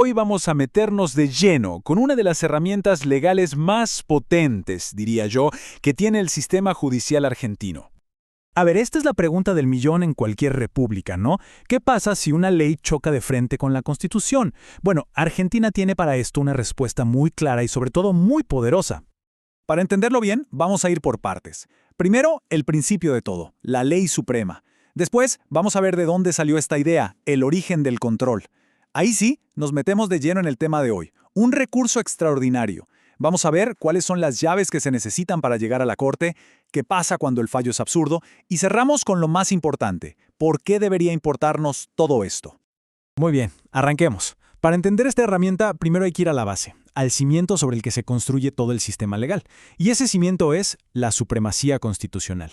Hoy vamos a meternos de lleno con una de las herramientas legales más potentes, diría yo, que tiene el sistema judicial argentino. A ver, esta es la pregunta del millón en cualquier república, ¿no? ¿Qué pasa si una ley choca de frente con la Constitución? Bueno, Argentina tiene para esto una respuesta muy clara y sobre todo muy poderosa. Para entenderlo bien, vamos a ir por partes. Primero, el principio de todo, la ley suprema. Después, vamos a ver de dónde salió esta idea, el origen del control. Ahí sí, nos metemos de lleno en el tema de hoy, un recurso extraordinario. Vamos a ver cuáles son las llaves que se necesitan para llegar a la Corte, qué pasa cuando el fallo es absurdo, y cerramos con lo más importante, ¿por qué debería importarnos todo esto? Muy bien, arranquemos. Para entender esta herramienta, primero hay que ir a la base, al cimiento sobre el que se construye todo el sistema legal. Y ese cimiento es la supremacía constitucional.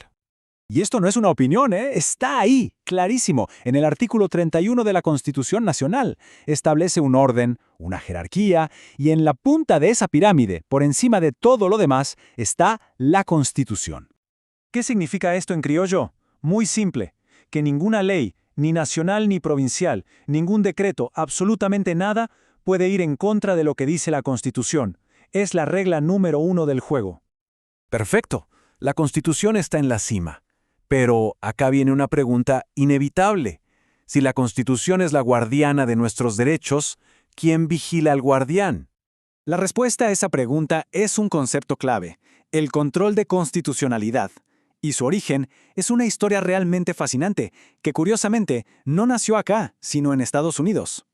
Y esto no es una opinión, está ahí, clarísimo, en el artículo 31 de la Constitución Nacional. Establece un orden, una jerarquía, y en la punta de esa pirámide, por encima de todo lo demás, está la Constitución. ¿Qué significa esto en criollo? Muy simple, que ninguna ley, ni nacional ni provincial, ningún decreto, absolutamente nada, puede ir en contra de lo que dice la Constitución. Es la regla número 1 del juego. Perfecto, la Constitución está en la cima. Pero acá viene una pregunta inevitable. Si la Constitución es la guardiana de nuestros derechos, ¿quién vigila al guardián? La respuesta a esa pregunta es un concepto clave, el control de constitucionalidad. Y su origen es una historia realmente fascinante, que curiosamente no nació acá, sino en Estados Unidos.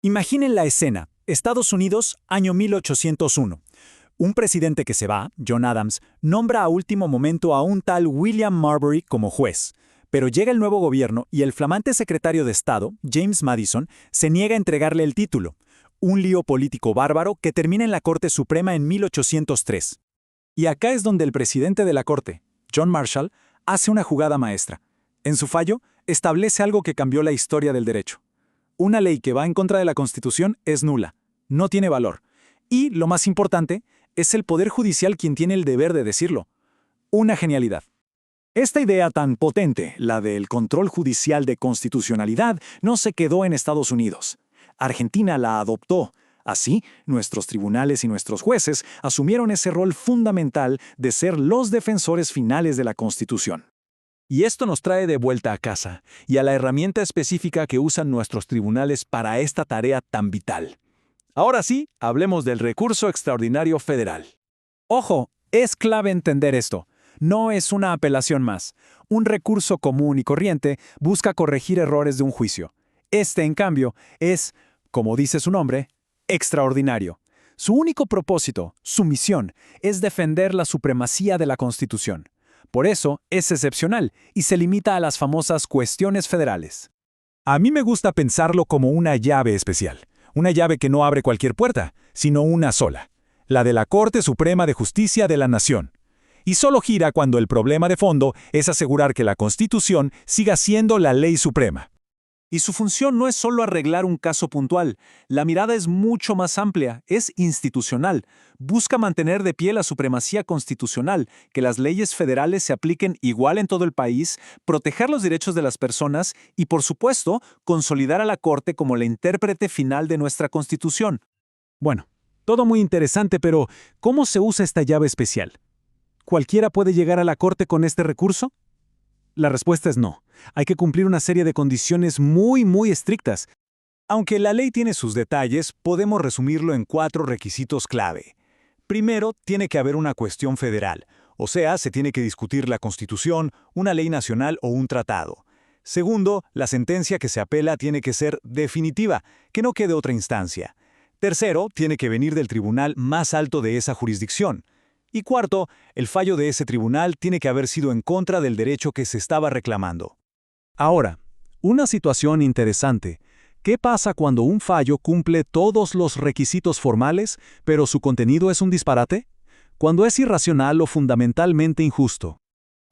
Imaginen la escena, Estados Unidos, año 1801. Un presidente que se va, John Adams, nombra a último momento a un tal William Marbury como juez. Pero llega el nuevo gobierno y el flamante secretario de Estado, James Madison, se niega a entregarle el título. Un lío político bárbaro que termina en la Corte Suprema en 1803. Y acá es donde el presidente de la Corte, John Marshall, hace una jugada maestra. En su fallo, establece algo que cambió la historia del derecho. Una ley que va en contra de la Constitución es nula, no tiene valor. Y, lo más importante, es el Poder Judicial quien tiene el deber de decirlo. Una genialidad. Esta idea tan potente, la del control judicial de constitucionalidad, no se quedó en Estados Unidos. Argentina la adoptó. Así, nuestros tribunales y nuestros jueces asumieron ese rol fundamental de ser los defensores finales de la Constitución. Y esto nos trae de vuelta a casa, y a la herramienta específica que usan nuestros tribunales para esta tarea tan vital. Ahora sí, hablemos del recurso extraordinario federal. Ojo, es clave entender esto. No es una apelación más. Un recurso común y corriente busca corregir errores de un juicio. Este, en cambio, es, como dice su nombre, extraordinario. Su único propósito, su misión, es defender la supremacía de la Constitución. Por eso, es excepcional y se limita a las famosas cuestiones federales. A mí me gusta pensarlo como una llave especial. Una llave que no abre cualquier puerta, sino una sola, la de la Corte Suprema de Justicia de la Nación. Y solo gira cuando el problema de fondo es asegurar que la Constitución siga siendo la ley suprema. Y su función no es solo arreglar un caso puntual, la mirada es mucho más amplia, es institucional. Busca mantener de pie la supremacía constitucional, que las leyes federales se apliquen igual en todo el país, proteger los derechos de las personas y, por supuesto, consolidar a la Corte como la intérprete final de nuestra Constitución. Bueno, todo muy interesante, pero ¿cómo se usa esta llave especial? ¿Cualquiera puede llegar a la Corte con este recurso? La respuesta es no. Hay que cumplir una serie de condiciones muy estrictas. Aunque la ley tiene sus detalles, podemos resumirlo en 4 requisitos clave. Primero, tiene que haber una cuestión federal, o sea, se tiene que discutir la Constitución, una ley nacional o un tratado. Segundo, la sentencia que se apela tiene que ser definitiva, que no quede otra instancia. Tercero, tiene que venir del tribunal más alto de esa jurisdicción. Y cuarto, el fallo de ese tribunal tiene que haber sido en contra del derecho que se estaba reclamando. Ahora, una situación interesante. ¿Qué pasa cuando un fallo cumple todos los requisitos formales, pero su contenido es un disparate? Cuando es irracional o fundamentalmente injusto.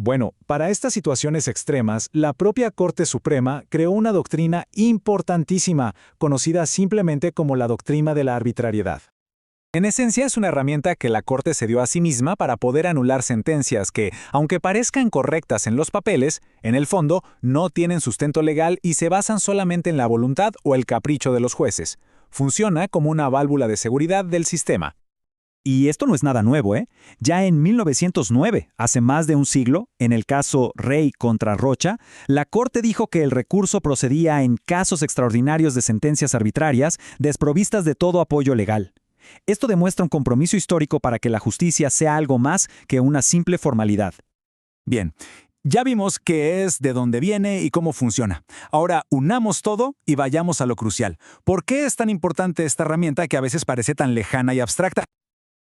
Bueno, para estas situaciones extremas, la propia Corte Suprema creó una doctrina importantísima, conocida simplemente como la doctrina de la arbitrariedad. En esencia es una herramienta que la Corte se dio a sí misma para poder anular sentencias que, aunque parezcan correctas en los papeles, en el fondo no tienen sustento legal y se basan solamente en la voluntad o el capricho de los jueces. Funciona como una válvula de seguridad del sistema. Y esto no es nada nuevo, ¿eh? Ya en 1909, hace más de un siglo, en el caso Rey contra Rocha, la Corte dijo que el recurso procedía en casos extraordinarios de sentencias arbitrarias desprovistas de todo apoyo legal. Esto demuestra un compromiso histórico para que la justicia sea algo más que una simple formalidad. Bien, ya vimos qué es, de dónde viene y cómo funciona. Ahora unamos todo y vayamos a lo crucial. ¿Por qué es tan importante esta herramienta que a veces parece tan lejana y abstracta?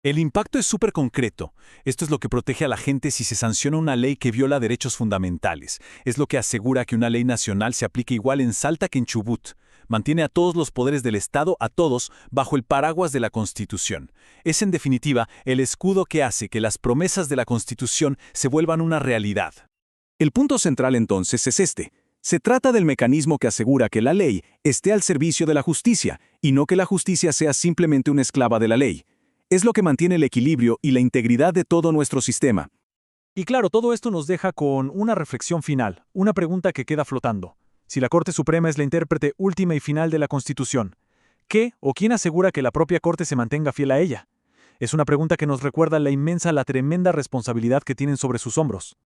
El impacto es súper concreto. Esto es lo que protege a la gente si se sanciona una ley que viola derechos fundamentales. Es lo que asegura que una ley nacional se aplique igual en Salta que en Chubut. Mantiene a todos los poderes del Estado, a todos, bajo el paraguas de la Constitución. Es, en definitiva, el escudo que hace que las promesas de la Constitución se vuelvan una realidad. El punto central entonces es este. Se trata del mecanismo que asegura que la ley esté al servicio de la justicia, y no que la justicia sea simplemente una esclava de la ley. Es lo que mantiene el equilibrio y la integridad de todo nuestro sistema. Y claro, todo esto nos deja con una reflexión final, una pregunta que queda flotando. Si la Corte Suprema es la intérprete última y final de la Constitución, ¿qué o quién asegura que la propia Corte se mantenga fiel a ella? Es una pregunta que nos recuerda la tremenda responsabilidad que tienen sobre sus hombros.